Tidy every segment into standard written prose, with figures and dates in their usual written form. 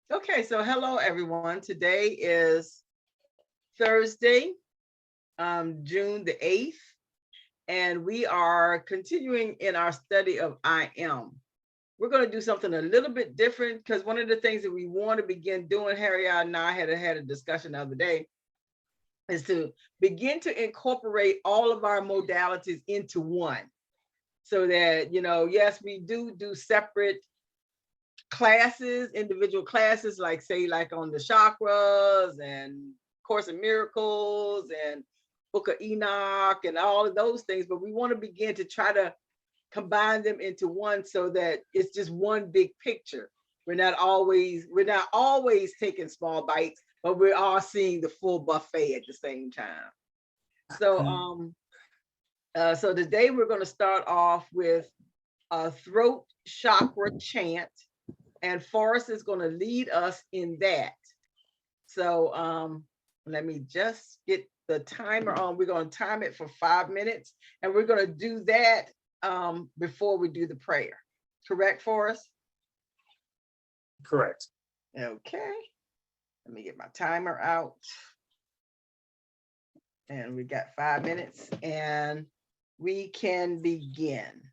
Okay, so hello everyone. Today is Thursday, June the 8th, and we are continuing in our study of I Am. We're going to do something a little bit different because one of the things that we want to begin doing, Harry and I had a discussion the other day, is to begin to incorporate all of our modalities into one. So that, yes, we do separate classes, individual classes, like say like on the chakras and Course in Miracles and Book of Enoch and all of those things, but we want to begin to try to combine them into one so that it's just one big picture. We're not always taking small bites, but we're all seeing the full buffet at the same time. So so today we're going to start off with a throat chakra chant, and Forrest is going to lead us in that. So let me just get the timer on. We're going to time it for 5 minutes, and we're going to do that before we do the prayer. Correct, Forrest? Correct. Okay. Let me get my timer out. And we got 5 minutes, and we can begin.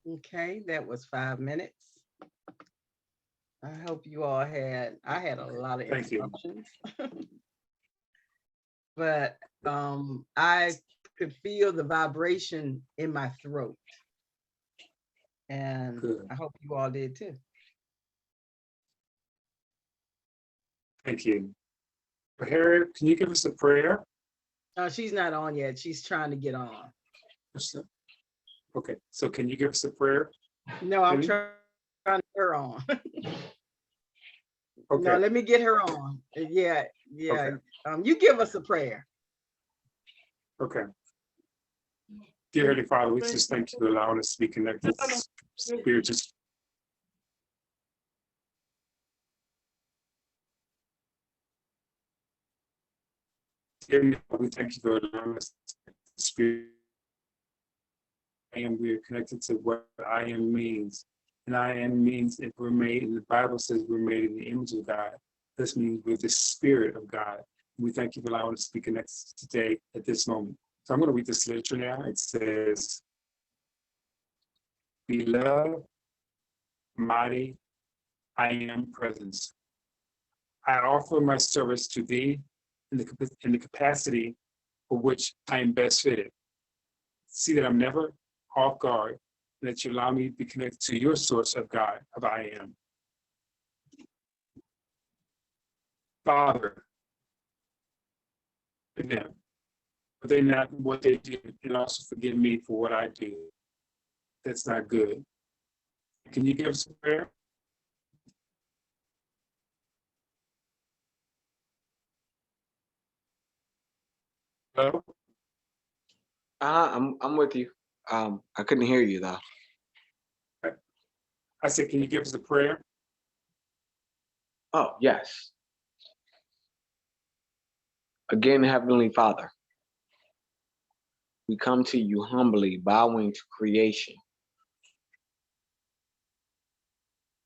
Okay, that was 5 minutes. I hope you all I had a lot of Thank you. interruptions, but I could feel the vibration in my throat. And Good. I hope you all did too. Thank you. Harriet, can you give us a prayer? She's not on yet. She's trying to get on. Okay, so can you give us a prayer? No, I'm trying to get her on. Okay. No, let me get her on. Yeah. Okay. You give us a prayer. Okay. Dear Heavenly Father, we just thank you for allowing us to be connected to Spirit. We thank you for allowing us to Spirit. And we are connected to what I am means. And I am means if we're made, and the Bible says we're made in the image of God. This means we're the Spirit of God. We thank you for allowing us to be connected today at this moment. So I'm going to read this literature now. It says, Beloved, mighty, I am presence. I offer my service to thee in the capacity for which I am best fitted. See that I'm never off guard, and that you allow me to be connected to your source of God, of I am. Father, forgive them, but they not what they do, and also forgive me for what I do. That's not good. Can you give us a prayer? Hello? I'm with you. I couldn't hear you though. I said, can you give us a prayer? Oh, yes. Again, Heavenly Father, we come to you humbly, bowing to creation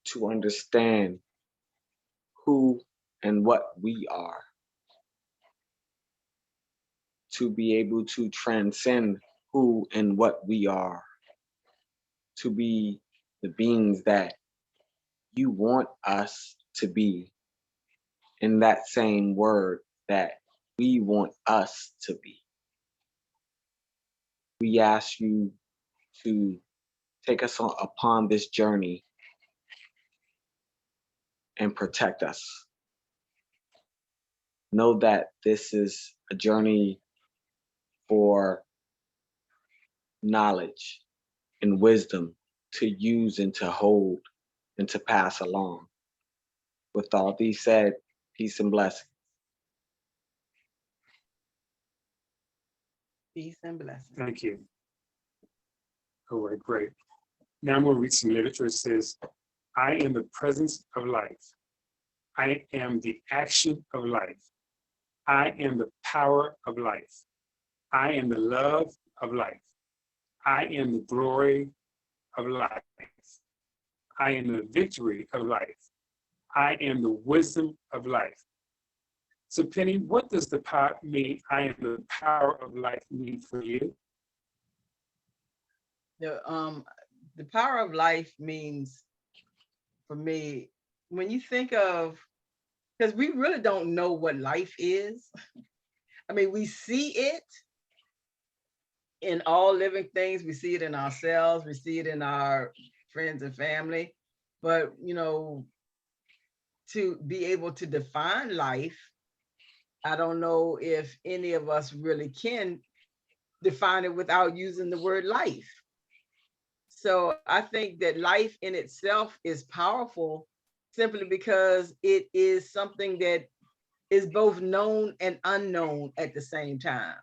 to understand who and what we are, to be able to transcend who and what we are, to be the beings that you want us to be, in that same word that we want us to be. We ask you to take us upon this journey and protect us. Know that this is a journey for knowledge and wisdom to use and to hold and to pass along. With all these said, peace and blessings. Peace and blessings. Thank you. All right, great. Now I'm going to read some literature. It says, I am the presence of life. I am the action of life. I am the power of life. I am the love of life. I am the glory of life. I am the victory of life. I am the wisdom of life. So Penny, what does the power mean? I am the power of life mean for you? The power of life means, for me, when you think of because we really don't know what life is. I mean, we see it in all living things. We see it in ourselves. We see it in our friends and family. But, to be able to define life, I don't know if any of us really can define it without using the word life. So I think that life in itself is powerful simply because it is something that is both known and unknown at the same time.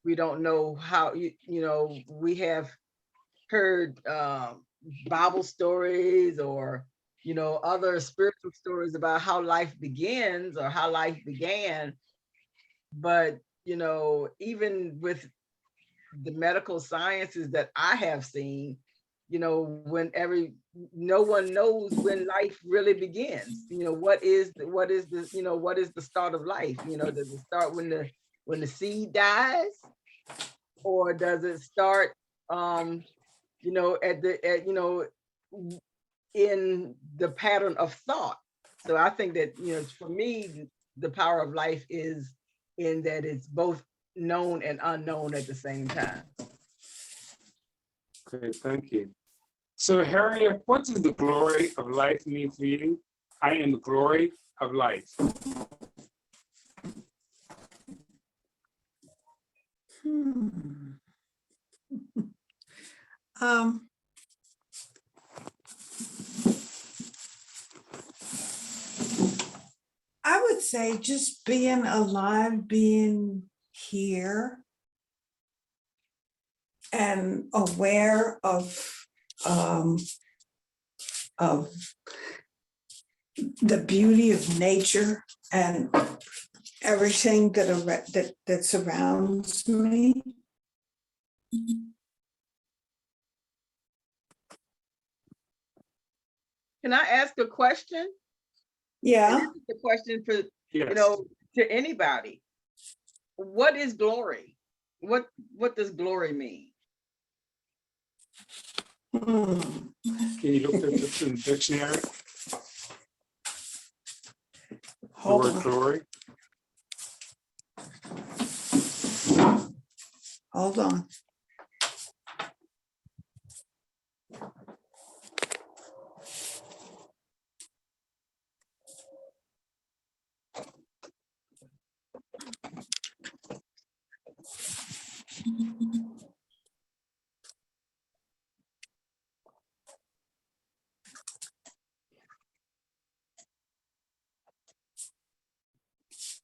We don't know how, we have heard Bible stories or, other spiritual stories about how life begins or how life began. But, even with the medical sciences that I have seen, no one knows when life really begins. What is the start of life? Does it start when the seed dies, or does it start in the pattern of thought? So I think that, for me, the power of life is in that it's both known and unknown at the same time. Okay, thank you. So Harriet, what does the glory of life mean for you? I am the glory of life. I would say just being alive, being here, and aware of the beauty of nature and everything that surrounds me. Can I ask a question? Yeah. This is the question for, Yes. to anybody. What is glory? What does glory mean? Hmm. Can you look at this in the dictionary? The Hold word on. glory. Hold on.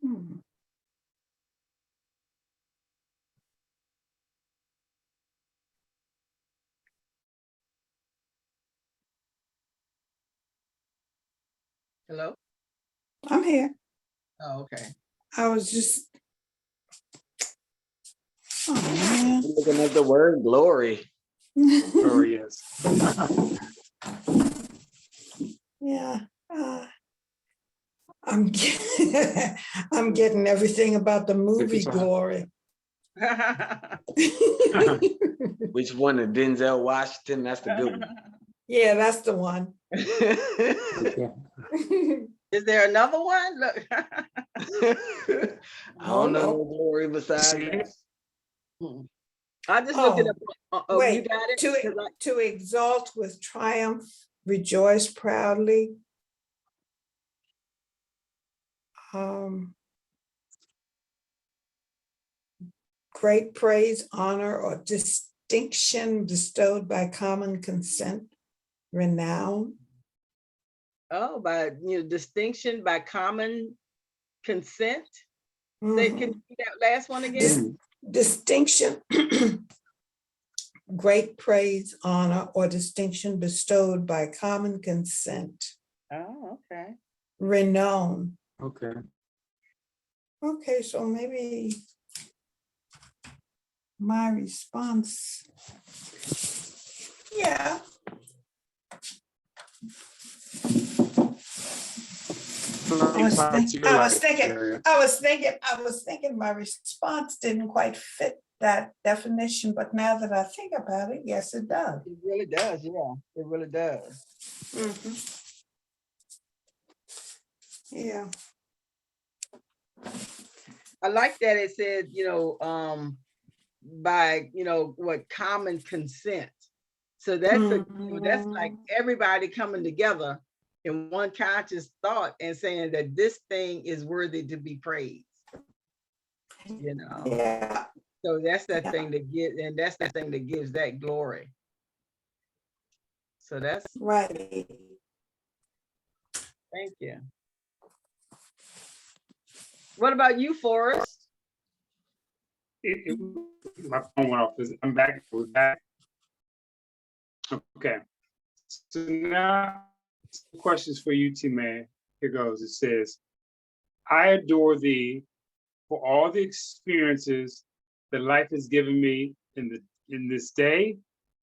Hmm. Hello? I'm here. Oh, okay. I was just, oh Looking at the word glory. man. Glory is. Yeah. I'm getting, I'm getting everything about the movie time. Glory. Which one? Of Denzel Washington? That's the good Yeah, that's the one. one. Is there another one? Look. I don't know no glory besides See that. it? I just looked it up. Oh, you Wait, got it? to exalt with triumph, rejoice proudly. Great praise, honor, or distinction bestowed by common consent, renown. Oh, by distinction by common consent. Say, can you do that last one again? Distinction, great praise, honor, or distinction bestowed by common consent. Oh, okay. Renown. Okay. Okay, so maybe my response, yeah. I was thinking my response didn't quite fit that definition, but now that I think about it, yes, it does. It really does. Yeah, it really does. Yeah. I like that it said, by, what common consent. So that's that's like everybody coming together in one conscious thought and saying that this thing is worthy to be praised. Yeah. So that's that Yeah. thing that gives, and that's the thing that gives that glory. So that's Right. thank you. What about you, Forrest? My phone went off. I'm back. We're back. Okay. So now, questions for you, T-Man. Here goes. It says, I adore thee for all the experiences that life has given me in this day,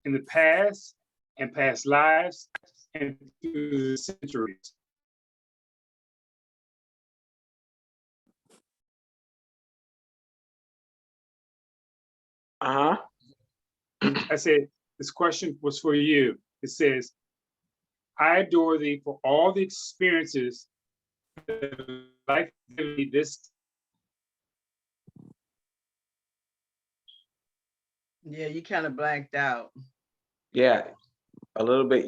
in the past, and past lives, and through the centuries. Uh-huh. I said, this question was for you. It says, I adore thee for all the experiences that life has given me this. Yeah, you kind of blanked out. Yeah, a little bit.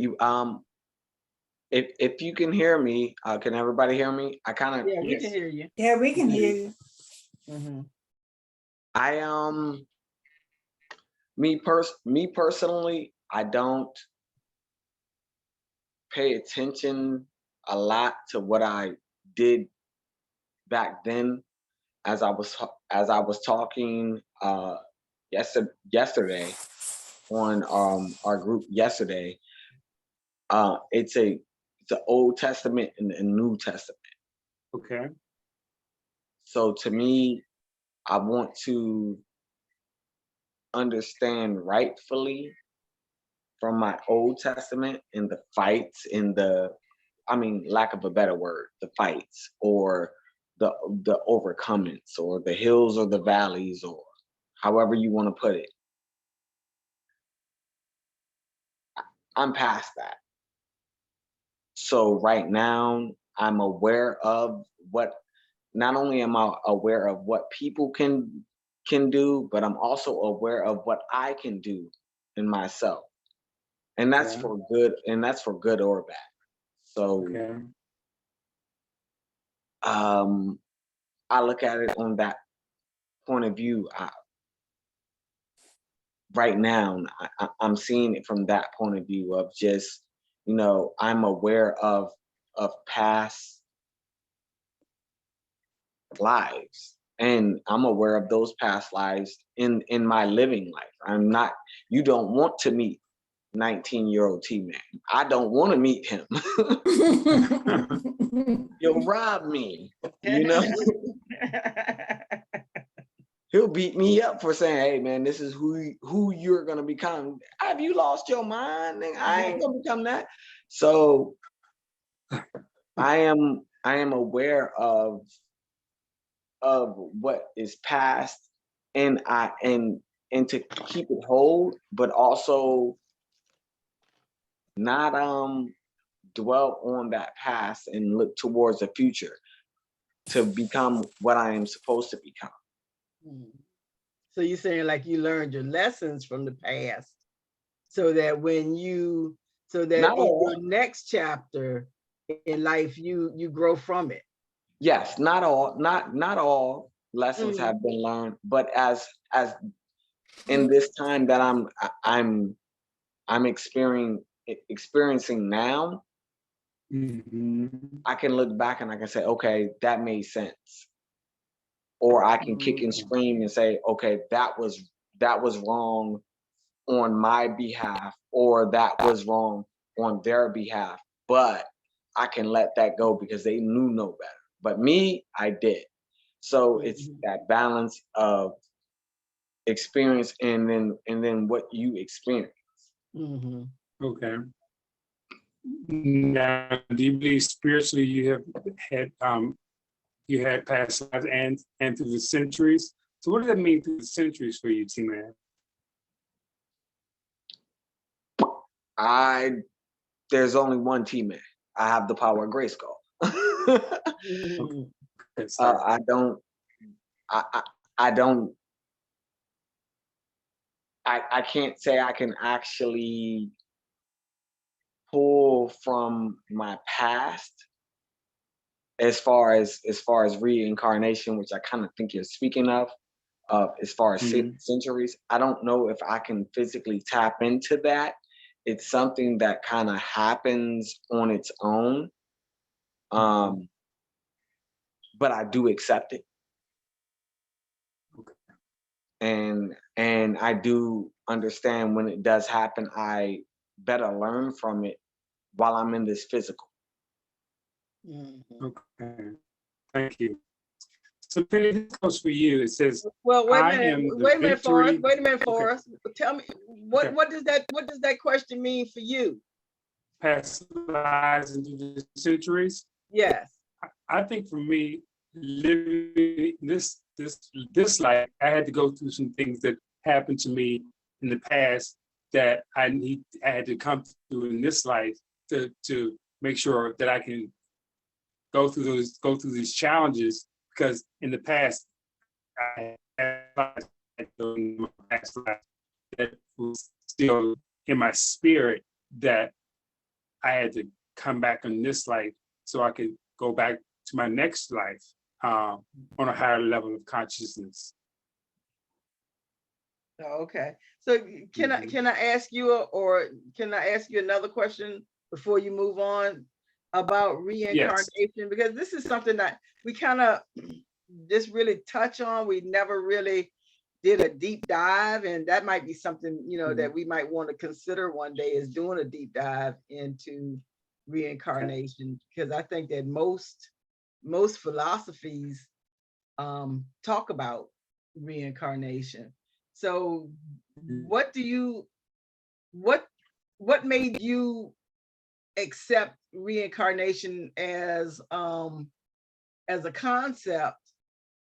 If you can hear me, can everybody hear me? I kind of Yeah, we can Yes. hear you. Yeah, we can hear you. Mhm. I me personally, I don't pay attention a lot to what I did back then as I was talking yesterday on our group yesterday. It's an Old Testament and a New Testament. Okay. So to me, I want to understand rightfully from my Old Testament and the fights in lack of a better word, the fights or the overcomings or the hills or the valleys or however you want to put it. I'm past that. So right now, I'm aware of what. Not only am I aware of what people can do, but I'm also aware of what I can do in myself, and that's Yeah. for good. And that's for good or bad. So Okay. I look at it on that point of view. Right now, I'm seeing it from that point of view of just, I'm aware of past lives, and I'm aware of those past lives in my living life. I'm not. You don't want to meet 19-year-old T-Man. I don't want to meet him. He'll rob me. He'll beat me up for saying, "Hey, man, this is who you're gonna become." Have you lost your mind? I ain't gonna become that. So I am aware of what is past, and and to keep it whole, but also not dwell on that past and look towards the future to become what I am supposed to become. So you're saying like you learned your lessons from the past so that Not in all. your next chapter in life, you grow from it. Yes, not all. Not all lessons have been learned, but as in this time that I'm experiencing now, I can look back and I can say, okay, that made sense. Or I can kick and scream and say, okay, that was wrong on my behalf, or that was wrong on their behalf. But I can let that go because they knew no better. But me, I did. So it's that balance of experience and then what you experience. Okay. Now, do you believe spiritually you had past lives and through the centuries? So what does that mean through the centuries for you, T-Man? There's only one T-Man. I have the power of Grayskull. Mhm. So, I don't. I don't. I can't say I can actually pull from my past as far as reincarnation, which I kind of think you're speaking of. As far as mhm, centuries, I don't know if I can physically tap into that. It's something that kind of happens on its own. Um, but I do accept it, okay. and I do understand when it does happen. I better learn from it while I'm in this physical. Mhm. Okay. Thank you. So Penny, this goes for you. It says, Well, I am the wait a minute, Forrest. victory. Wait a minute, Okay. Forrest. Tell me Okay. what does that question mean for you? Past lives into the centuries. Yes. I think for me, living this life, I had to go through some things that happened to me in the past that I had to come through in this life to make sure that I can go through these challenges, because in the past I had in my past life that was still in my spirit that I had to come back in this life so I could go back to my next life on a higher level of consciousness. Oh, okay. So Mhm. can I ask you or can I ask you another question before you move on about Yes. reincarnation? Because this is something that we kind of just really touch on. We never really did a deep dive, and that might be something, you know, Mhm. that we might want to consider one day, is doing a deep dive into Okay. reincarnation, because I think that most philosophies talk about reincarnation. So Mhm. what do you what what made you accept reincarnation as a concept,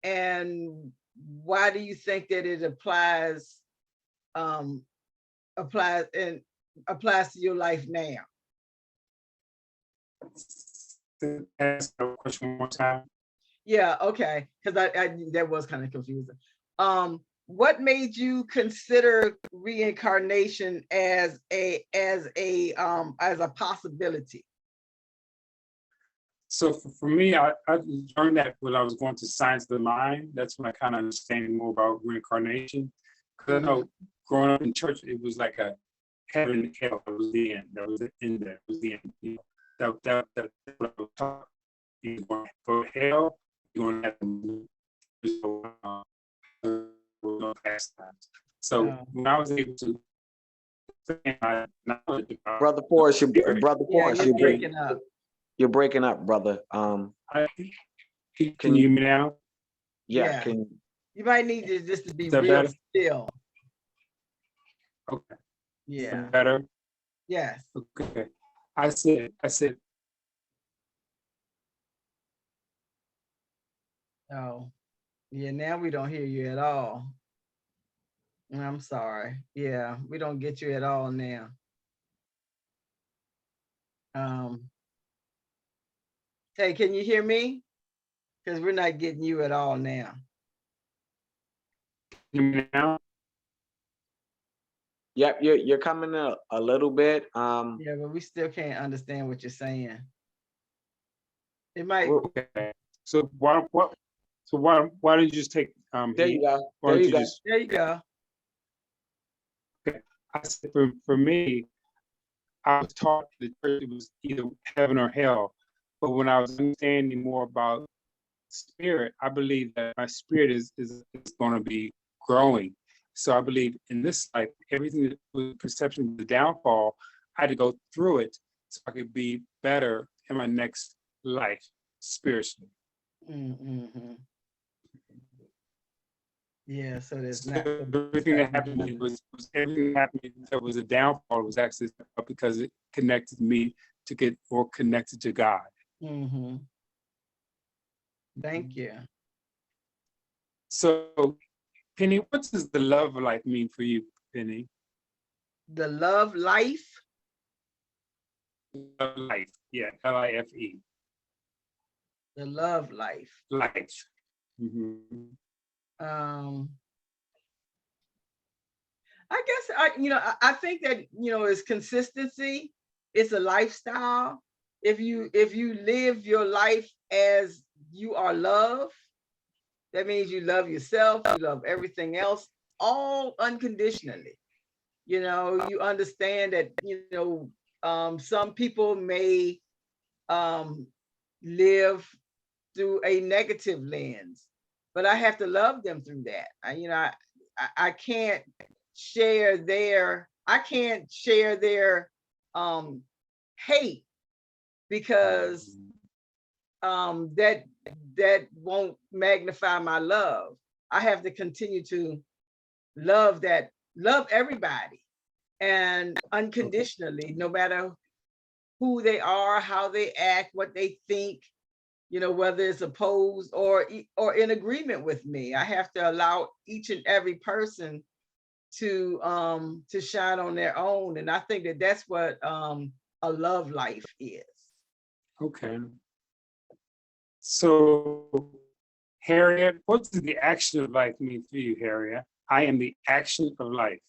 and why do you think that it um applies and applies to your life now? Ask that question one more time. Yeah, okay, because I that was kind of confusing. What made you consider reincarnation as a possibility? So for me, I learned that when I was going to science of the mind. That's when I kind of understand more about reincarnation. Because I Mhm. know growing up in church, it was like a heaven and hell. That was the end. That was the end. That was the end. You know, that's what I was taught. You're going to go to hell. You're going to heaven. So, past times. So Oh, when I was able to expand my knowledge about Brother the Forrest, spirit, brother yeah, Forrest, you're breaking up. you're breaking up, brother. I, can Can you you? hear me now? Yeah, Yeah, can you might need to just to be Is that real better? still. Okay. Is Yeah. that better? Yes. Okay. I said, Oh, yeah. Now we don't hear you at all. I'm sorry. Yeah, we don't get you at all now. Um, hey, can you hear me? Because we're not getting you at all now. hear me now? yep, you're coming a little bit. Yeah, but we still can't understand what you're saying. It might. Okay. So why don't you just take There you heat? go. Why There don't you you go. just There you go. okay. I said for me, I was taught that the church was either heaven or hell. But when I was understanding more about spirit, I believe that my spirit is going to be growing. So I believe in this life, everything that was perception of the downfall, I had to go through it so I could be better in my next life spiritually. Mm-hmm. Yeah, so there's So not. everything that happened to me was everything that happened to me that was a downfall was actually because it connected me to get more connected to God. Mm-hmm. Thank you. So Penny, what does the love life mean for you, Penny? The love life. Love life, yeah, Life. The love life. Life. Mhm. I guess I think that it's consistency. It's a lifestyle. If you live your life as you are loved, that means you love yourself, you love everything else, all unconditionally. You understand that some people may live through a negative lens, but I have to love them through that. I can't share their hate, because that won't magnify my love. I have to continue to love everybody, and unconditionally, no matter who they are, how they act, what they think, whether it's opposed or in agreement with me. I have to allow each and every person to shine on their own. And I think that that's what a love life is. Okay. So, Harriet, what does the action of life mean for you, Harriet? I am the action of life.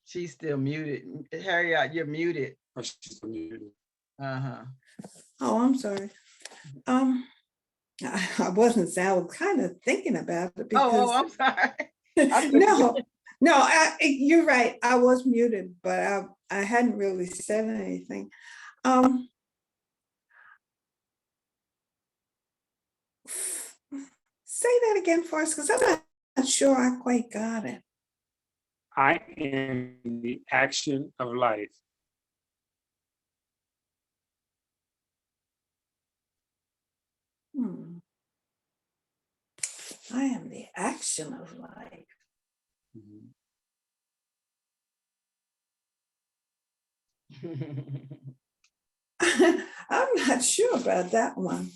She's still muted. Harriet, you're muted. Or she's muted. Uh-huh. Oh, I'm sorry. I wasn't saying, I was kind of thinking about it because I'm sorry. no, you're right. I was muted, but I hadn't really said anything. Say that again for us, because I'm not sure I quite got it. I am the action of life. I am the action of life. I'm not sure about that one.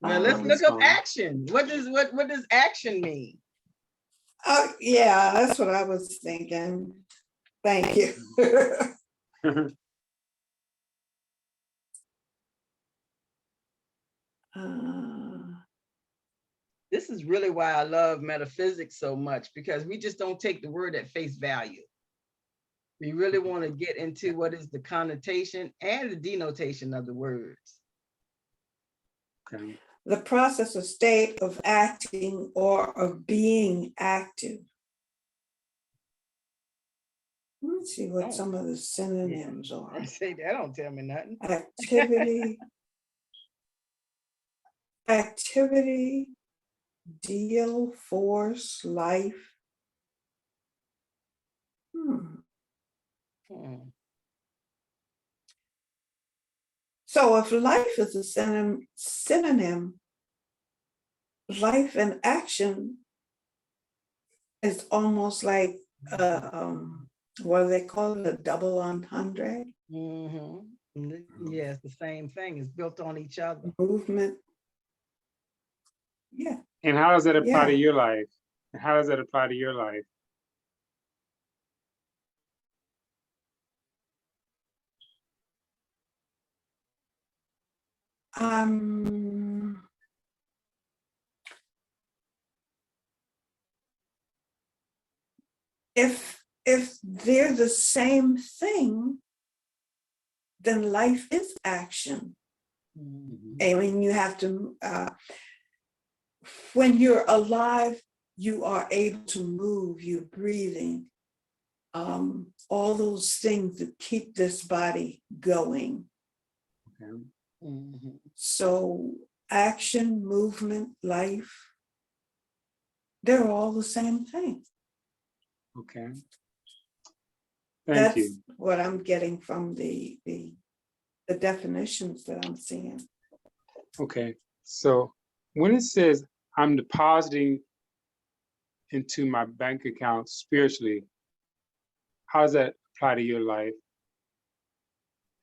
Well, let's look up action. What does action mean? Oh, yeah, that's what I was thinking. Thank you. This is really why I love metaphysics so much, because we just don't take the word at face value. We really want to get into what is the connotation and the denotation of the words. Okay. The process or state of acting or of being active. Let's see what some of the synonyms are. I say that don't tell me nothing. Activity, deal, force, life. So if life is a synonym, life and action is almost like what do they call it, a double entendre? Yes, the same thing. It's built on each other. Movement. Yeah. And how does that apply to your life? And how does that apply to your life? If they're the same thing, then life is action. I mean, you have to, when you're alive, you are able to move, you're breathing, all those things that keep this body going. Okay. So action, movement, life, they're all the same thing. Okay. That's what I'm getting from the definitions that I'm seeing. Okay. So when it says I'm depositing into my bank account spiritually, how does that apply to your life,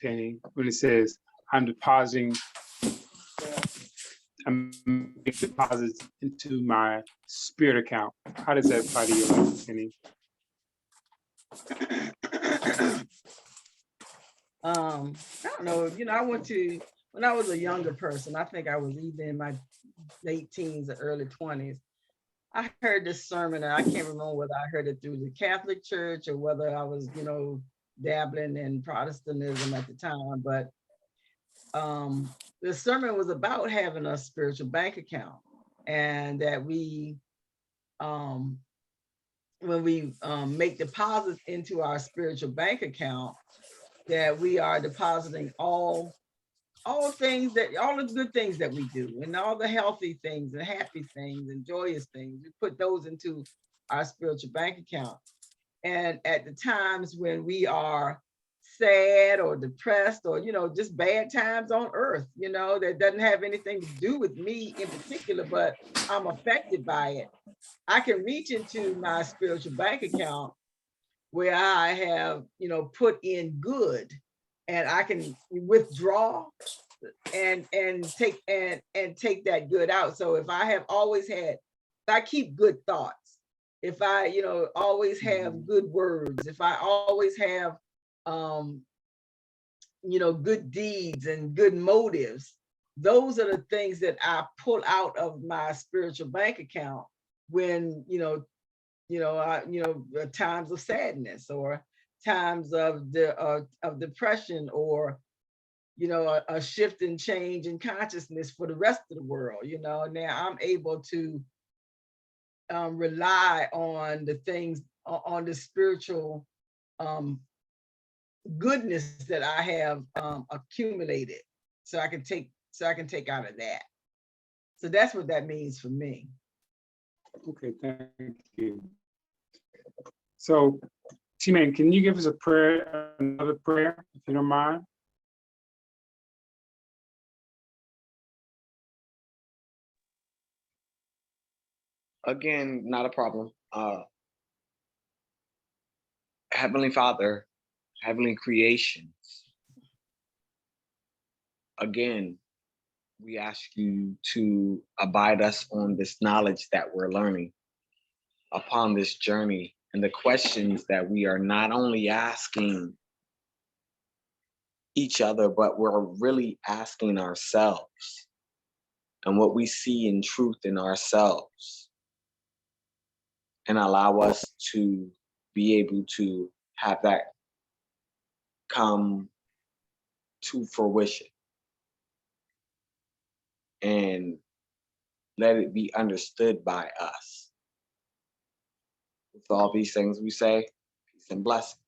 Penny? When it says I'm depositing make deposits into my spirit account. How does that apply to your life, Penny? I don't know, when I was a younger person, I think I was either in my late teens or early 20s. I heard this sermon, and I can't remember whether I heard it through the Catholic Church or whether I was, dabbling in Protestantism at the time. But the sermon was about having a spiritual bank account, and that we, when we make deposits into our spiritual bank account, that we are depositing all things, that all the good things that we do, and all the healthy things and happy things and joyous things, we put those into our spiritual bank account. And at the times when we are sad or depressed, or just bad times on earth, that doesn't have anything to do with me in particular, but I'm affected by it, I can reach into my spiritual bank account where I have, put in good, and I can withdraw and take take that good out. So if I have always had, if I keep good thoughts, if I, always have good words, if I always have, good deeds and good motives, those are the things that I pull out of my spiritual bank account when, times of sadness, or times of depression, or a shift and change in consciousness for the rest of the world. Now I'm able to rely on the things, on the spiritual goodness that I have accumulated, so I can take out of that. So that's what that means for me. Okay, thank you. So, T-Man, can you give us another prayer, if you don't mind? Again, not a problem. Heavenly Father, heavenly creations, again, we ask you to abide us on this knowledge that we're learning upon this journey, and the questions that we are not only asking each other, but we're really asking ourselves, and what we see in truth in ourselves, and allow us to be able to have that come to fruition, and let it be understood by us. With all these things we say, peace and blessings.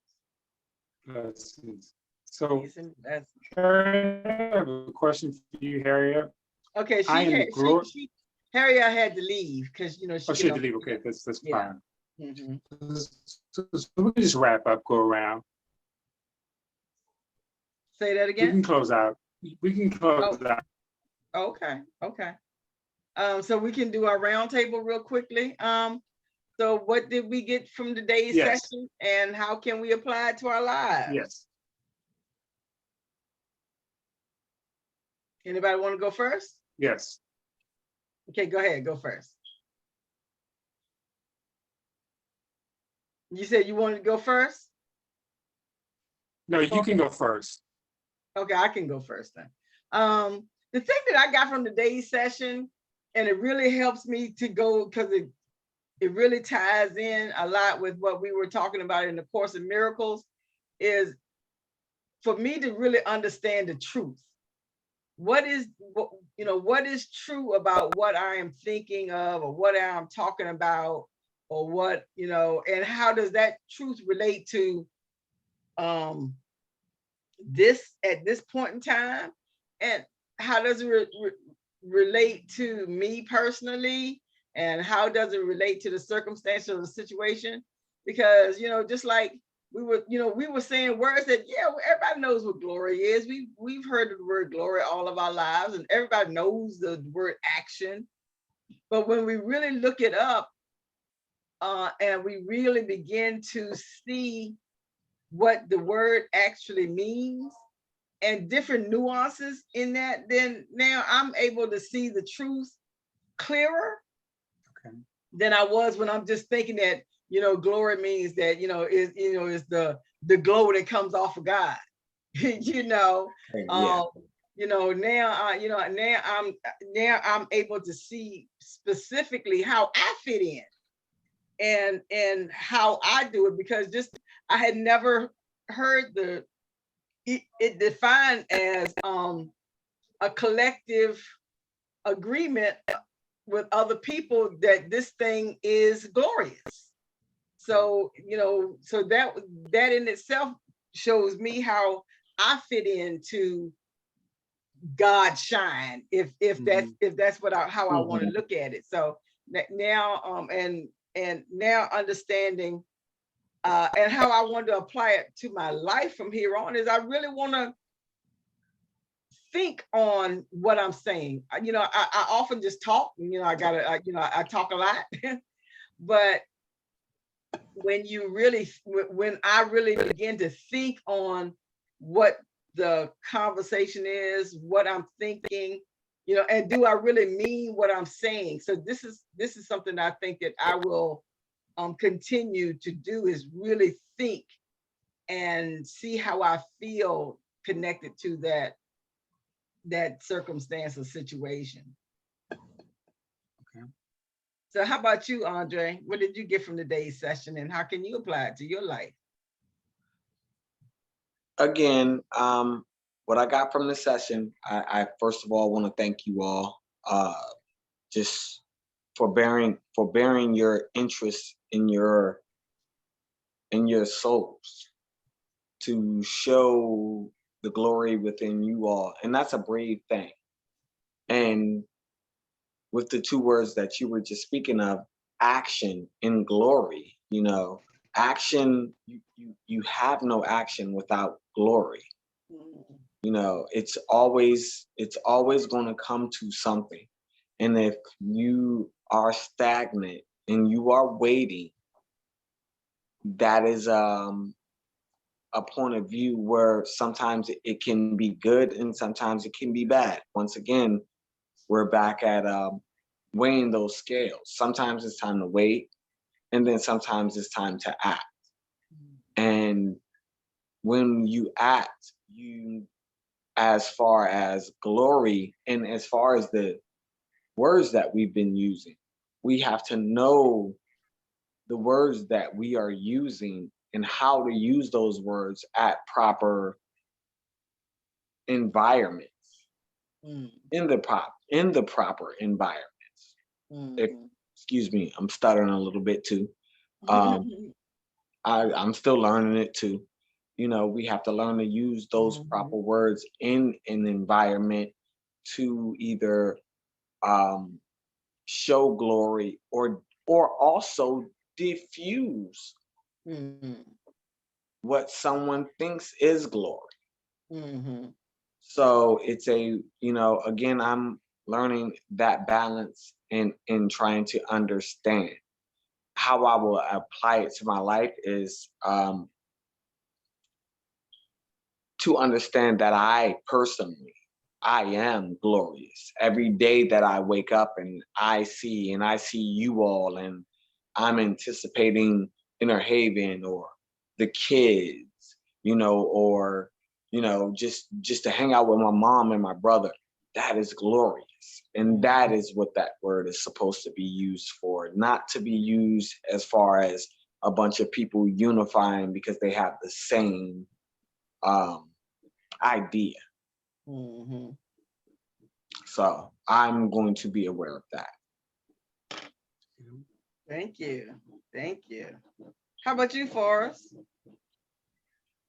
Blessings. So, Peace and blessings. Harriet, I have a question for you, Harriet. Okay, Harriet had to leave because she. Oh, she had to leave. Okay, that's Yeah. fine. Mm-hmm. So we can just wrap up, go around. Say that We again. can close out. We can close out. Okay. So we can do our round table real quickly. So what did we get from today's session, and how can we apply it to our lives? Yes. Anybody want to go first? Yes. Okay, go ahead. Go first. You said you wanted to go first? No, you can go first. Okay, I can go first then. The thing that I got from today's session, and it really helps me to go, because it really ties in a lot with what we were talking about in the Course in Miracles, is for me to really understand the truth. What is true about what I am thinking of, or what I'm talking about, or what, and how does that truth relate to this at this point in time, and how does it relate to me personally, and how does it relate to the circumstance of the situation? Because just like we were saying words that, everybody knows what glory is. We've heard the word glory all of our lives, and everybody knows the word action. But when we really look it up, and we really begin to see what the word actually means, and different nuances in that, then now I'm able to see the truth clearer Okay. than I was when I'm just thinking that, glory means that, is the glow that comes off of God. Yeah. Now I'm able to see specifically how I fit in and how I do it, because just I had never heard it defined as a collective agreement with other people that this thing is glorious. So, so that in itself shows me how I fit into God shine, if that's how I want to look at it. So now and now understanding and how I want to apply it to my life from here on is I really want to think on what I'm saying. I often just talk, I talk a lot, but when I really begin to think on what the conversation is, what I'm thinking, and do I really mean what I'm saying? So this is something I think that I will continue to do, is really think and see how I feel connected to that circumstance or situation. Okay. So how about you, Andre? What did you get from today's session, and how can you apply it to your life? Again, what I got from the session, I first of all want to thank you all, just for bearing your interest in your souls, to show the glory within you all, and that's a brave thing. And with the two words that you were just speaking of, action and glory, action, you have no action without glory. It's always going to come to something. And if you are stagnant and you are waiting, that is a point of view where sometimes it can be good and sometimes it can be bad. Once again, we're back at weighing those scales. Sometimes it's time to wait, and then sometimes it's time to act. And when you act, as far as glory and as far as the words that we've been using, we have to know the words that we are using and how to use those words at proper environments, in the proper environments. Excuse me, I'm stuttering a little bit too. I'm still learning it too. We have to learn to use those proper words in an environment to either show glory or also diffuse what someone thinks is glory. So it's again, I'm learning that balance and trying to understand how I will apply it to my life is to understand that I am glorious. Every day that I wake up and I see you all, and I'm anticipating Inner Haven or the kids, or just to hang out with my mom and my brother. That is glorious. And that is what that word is supposed to be used for, not to be used as far as a bunch of people unifying because they have the same idea. So I'm going to be aware of that. Thank you. How about you, Forrest?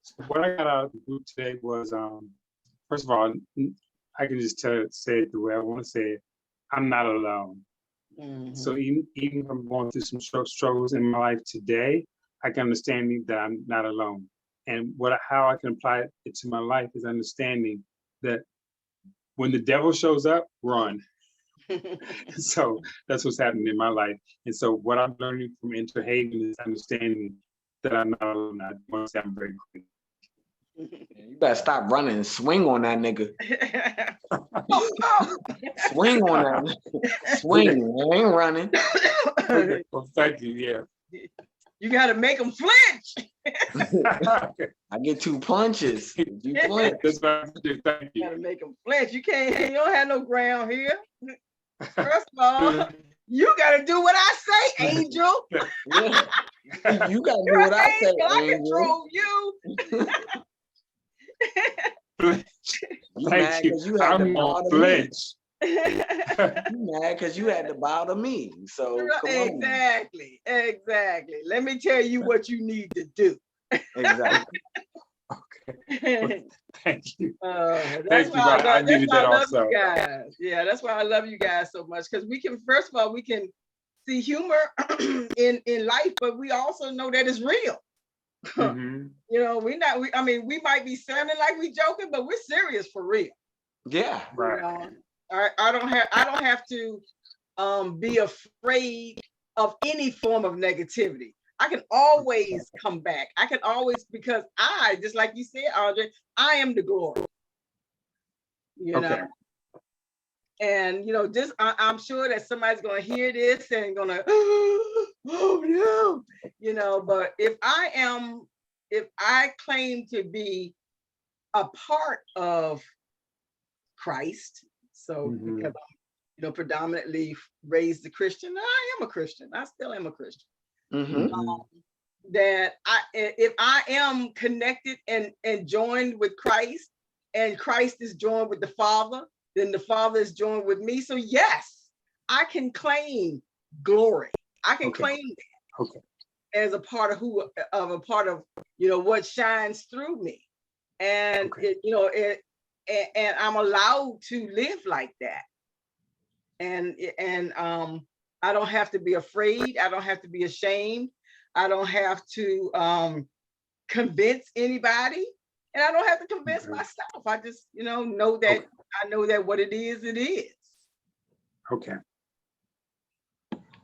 So what I got out of the group today was, first of all, I can just say it the way I want to say it. I'm not alone. So even if I'm going through some struggles in my life today, I can understand that I'm not alone. And how I can apply it to my life is understanding that when the devil shows up, run. So that's what's happening in my life. And so what I'm learning from Inter Haven is understanding that I'm not alone. I want to say I'm very grateful. You better stop running and swing on that nigga. Swing on that nigga. Swing. I ain't running. Okay. Well, thank you. Yeah. You got to make them flinch. Okay. I get 2 punches. You flinch. That's what I did. Thank You got you. to make them flinch. You don't have no ground here. First of all, you got to do what I say, Angel. Yeah. You gotta do what I say, I Angel. control you. You mad Thank you. because you had to I'm bow on to me. flinch. You mad because you had to bow to me. So come on. Exactly. Let me tell you what you need to do. Exactly. Okay. Thank you. That's Thank you. why I needed that I love also. you guys. Yeah, that's why I love you guys so much, because we can, first of all, we can see humor in life, but we also know that it's real. Mhm. You know, I mean, we might be sounding like we joking, but we're serious for real. Yeah. Right. You know? I don't have to be afraid of any form of negativity. I can always come back. I can always, because I, just like you said, Audrey, I am the glory. You Okay. know, and you know, just I'm sure that somebody's gonna hear this and gonna, oh no, you know. But if I claim to be a part of Christ, so Mhm. because I'm, you know, predominantly raised a Christian, I am a Christian. I still am a Christian. Mm-hmm. That if I am connected and joined with Christ, and Christ is joined with the Father, then the Father is joined with me. So yes, I can claim glory. I can claim that as a part of you know, what shines through me, and and I'm allowed to live like that, and I don't have to be afraid. I don't have to be ashamed. I don't have to convince anybody, and I don't have to convince myself. I just, you know that I know that what it is, it is. Okay.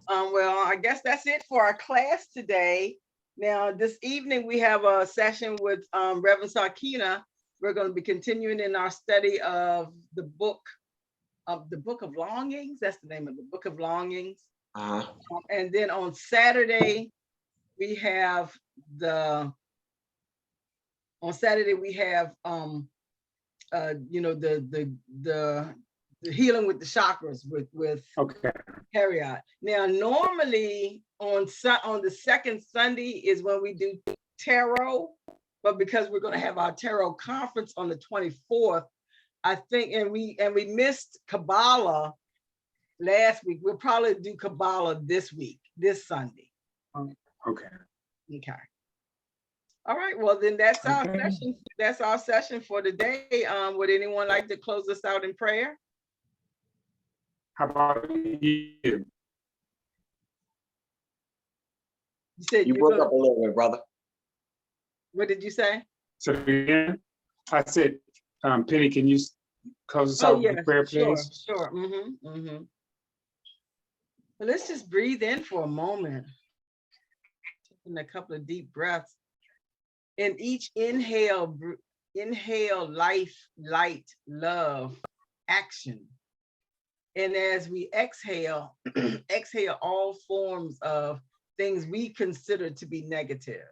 Well, I guess that's it for our class today. Now, this evening we have a session with Reverend Sakina. We're going to be continuing in our study of the book of Longings. That's the name of the Book of Longings. And then on Saturday we have the you know, the healing with the chakras with Harriet. Now, normally on the second Sunday is when we do tarot, but because we're going to have our tarot conference on the 24th, I think, and we missed Kabbalah last week. We'll probably do Kabbalah this Sunday. Okay. All right. Well, then that's our session. That's our session for today. Would anyone like to close us out in prayer? How about you? You said you broke up a little bit, brother. What did you say? So again, I said, Penny, can you close us out with a prayer, please? Sure. Well, let's just breathe in for a moment. Taking a couple of deep breaths. In each inhale, life, light, love, action. And as we exhale, exhale all forms of things we consider to be negative.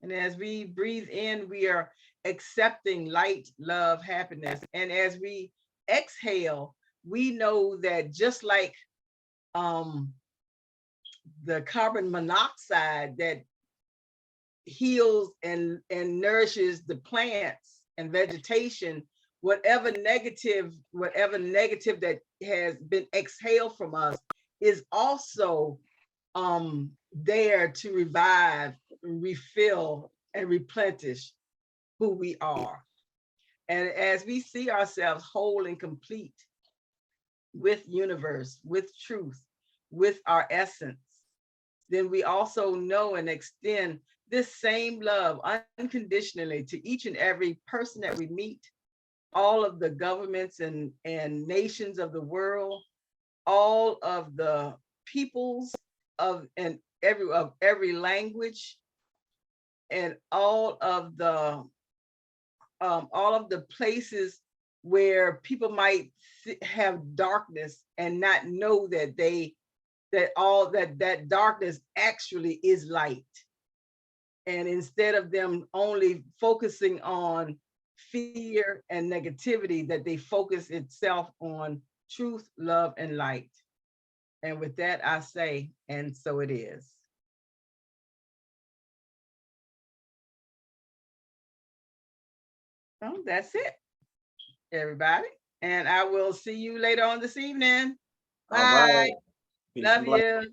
And as we breathe in, we are accepting light, love, happiness. And as we exhale, we know that just like the carbon monoxide that heals and nourishes the plants and vegetation, whatever negative that has been exhaled from us is also there to revive, refill, and replenish who we are. And as we see ourselves whole and complete with universe, with truth, with our essence, then we also know and extend this same love unconditionally to each and every person that we meet, all of the governments and nations of the world, all of the peoples of every language, and all of the places where people might have darkness and not know that that darkness actually is light. And instead of them only focusing on fear and negativity, that they focus itself on truth, love, and light. And with that, I say, and so it is. So that's it, everybody. And I will see you later on this evening. All right. Bye. Peace and Love blessings. you.